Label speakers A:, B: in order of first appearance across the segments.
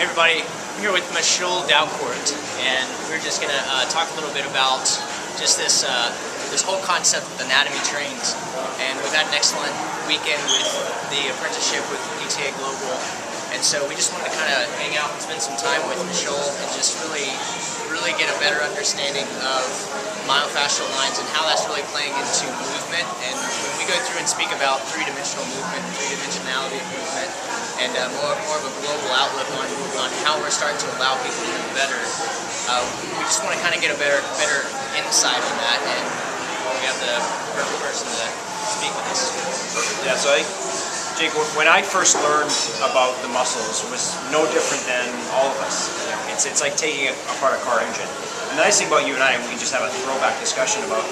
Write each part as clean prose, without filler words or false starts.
A: Hey everybody, I'm here with Michol Dalcourt, and we're just going to talk a little bit about just this whole concept of anatomy trains. And we've had an excellent weekend with the apprenticeship with PTA Global, and so we just wanted to kind of hang out and spend some time with Michol and just really get a better understanding of myofascial lines and how that's really playing into movement. And when we go through and speak about three-dimensional movement, three-dimensionality of movement, and more of a global outlook on how we're starting to allow people to move better, we just want to kind of get a better insight on that, and we have the perfect person to speak with us.
B: Yeah, so Jake, when I first learned about the muscles, it was no different than all of us. It's like taking apart a car engine. And the nice thing about you and I, we can just have a throwback discussion about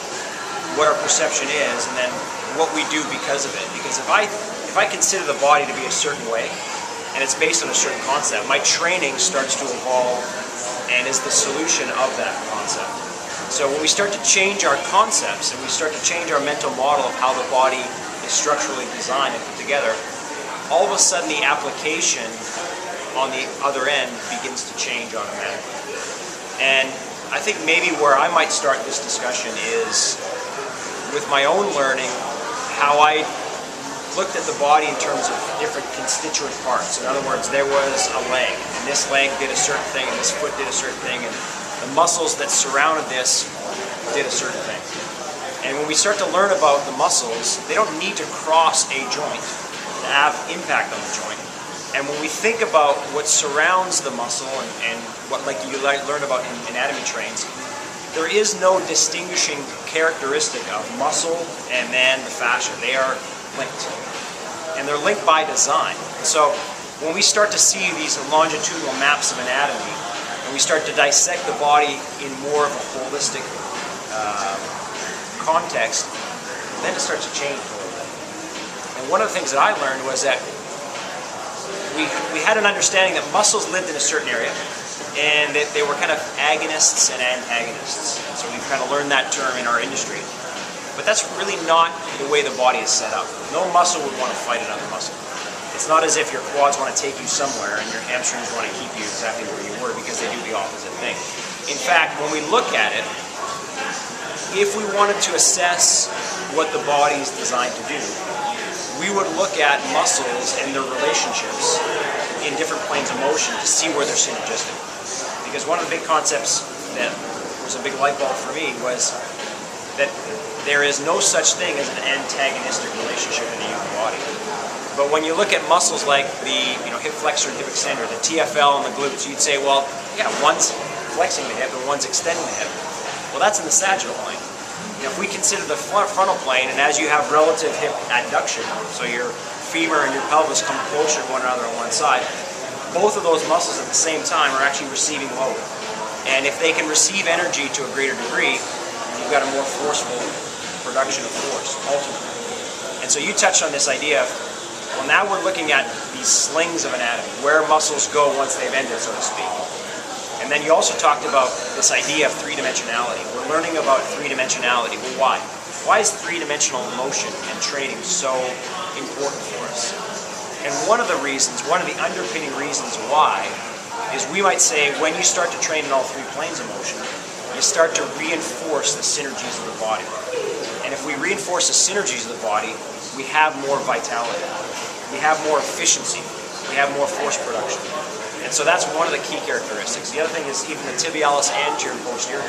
B: what our perception is and then what we do because of it. Because if I consider the body to be a certain way, and it's based on a certain concept, my training starts to evolve and is the solution of that concept. So when we start to change our concepts and we start to change our mental model of how the body is structurally designed and put together, all of a sudden the application on the other end begins to change automatically. And I think maybe where I might start this discussion is with my own learning, how I looked at the body in terms of different constituent parts. In other words, there was a leg, and this leg did a certain thing, and this foot did a certain thing, and the muscles that surrounded this did a certain thing. And when we start to learn about the muscles, they don't need to cross a joint to have impact on the joint. And when we think about what surrounds the muscle and what, like you learn about in anatomy trains, there is no distinguishing characteristic of muscle and then the fascia. They are linked. And they're linked by design. And so when we start to see these longitudinal maps of anatomy, and we start to dissect the body in more of a holistic context, then it starts to change a little bit. And one of the things that I learned was that we had an understanding that muscles lived in a certain area, and that they were kind of agonists and antagonists. So we've kind of learned that term in our industry. But that's really not the way the body is set up. No muscle would want to fight another muscle. It's not as if your quads want to take you somewhere and your hamstrings want to keep you exactly where you were, because they do the opposite thing. In fact, when we look at it, if we wanted to assess what the body is designed to do, we would look at muscles and their relationships in different planes of motion to see where they're synergistic. Because one of the big concepts that was a big light bulb for me was that there is no such thing as an antagonistic relationship in the human body. But when you look at muscles like the hip flexor and hip extender, the TFL and the glutes, you'd say, well, yeah, one's flexing the hip and one's extending the hip. Well, that's in the sagittal plane. If we consider the frontal plane, and as you have relative hip adduction, so your femur and your pelvis come closer to one another on one side, both of those muscles at the same time are actually receiving load. And if they can receive energy to a greater degree, you've got a more forceful production of force, ultimately. And so you touched on this idea of, well, now we're looking at these slings of anatomy, where muscles go once they've ended, so to speak. And then you also talked about this idea of three-dimensionality. We're learning about three-dimensionality. Well, why? Why is three-dimensional motion and training so important for us? And one of the underpinning reasons why is we might say when you start to train in all three planes of motion, you start to reinforce the synergies of the body. And if we reinforce the synergies of the body, we have more vitality. We have more efficiency. We have more force production. And so that's one of the key characteristics. The other thing is even the tibialis anterior and posterior.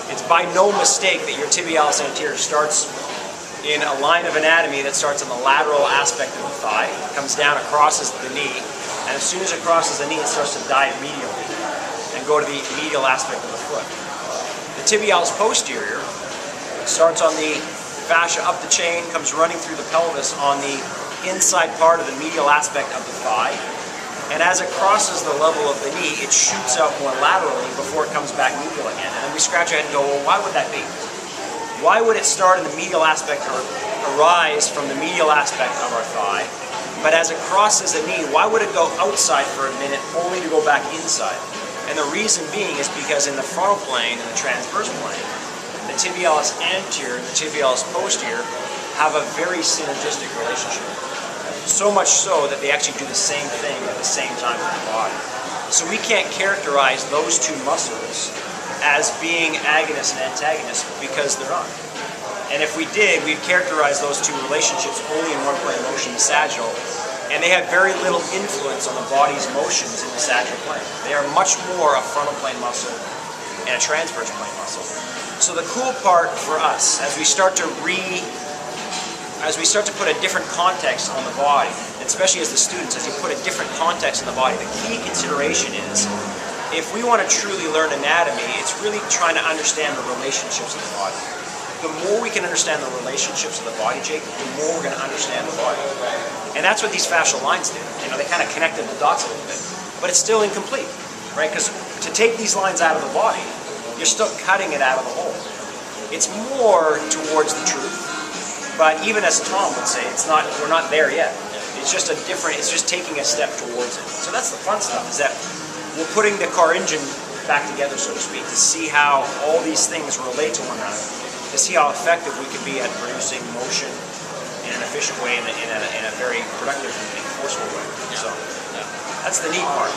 B: It's by no mistake that your tibialis anterior starts in a line of anatomy that starts on the lateral aspect of the thigh, comes down, crosses the knee, and as soon as it crosses the knee, it starts to dive medially and go to the medial aspect of the foot. The tibialis posterior starts on the fascia up the chain, comes running through the pelvis on the inside part of the medial aspect of the thigh, and as it crosses the level of the knee, it shoots out more laterally before it comes back medial again. And then we scratch our head and go, well, why would that be? Why would it start in the medial aspect or arise from the medial aspect of our thigh, but as it crosses the knee, why would it go outside for a minute only to go back inside? And the reason being is because in the frontal plane and the transverse plane, the tibialis anterior and the tibialis posterior have a very synergistic relationship. So much so that they actually do the same thing at the same time in the body. So we can't characterize those two muscles as being agonists and antagonists because they're not. And if we did, we'd characterize those two relationships only in one plane motion, the sagittal, and they have very little influence on the body's motions in the sagittal plane. They are much more a frontal plane muscle and a transverse plane muscle. So the cool part for us, as we start to put a different context on the body, especially as the students, as you put a different context in the body, the key consideration is, if we want to truly learn anatomy, it's really trying to understand the relationships of the body. The more we can understand the relationships of the body, Jake, the more we're going to understand the body. And that's what these fascial lines do. You know, they kind of connected the dots a little bit, but it's still incomplete, right? Because to take these lines out of the body, you're still cutting it out of the whole. It's more towards the truth, but even as Tom would say, we're not there yet. It's just it's just taking a step towards it. So that's the fun stuff, is that we're putting the car engine back together, so to speak, to see how all these things relate to one another, to see how effective we can be at producing motion in an efficient way, in a very productive and forceful way. So that's the neat part.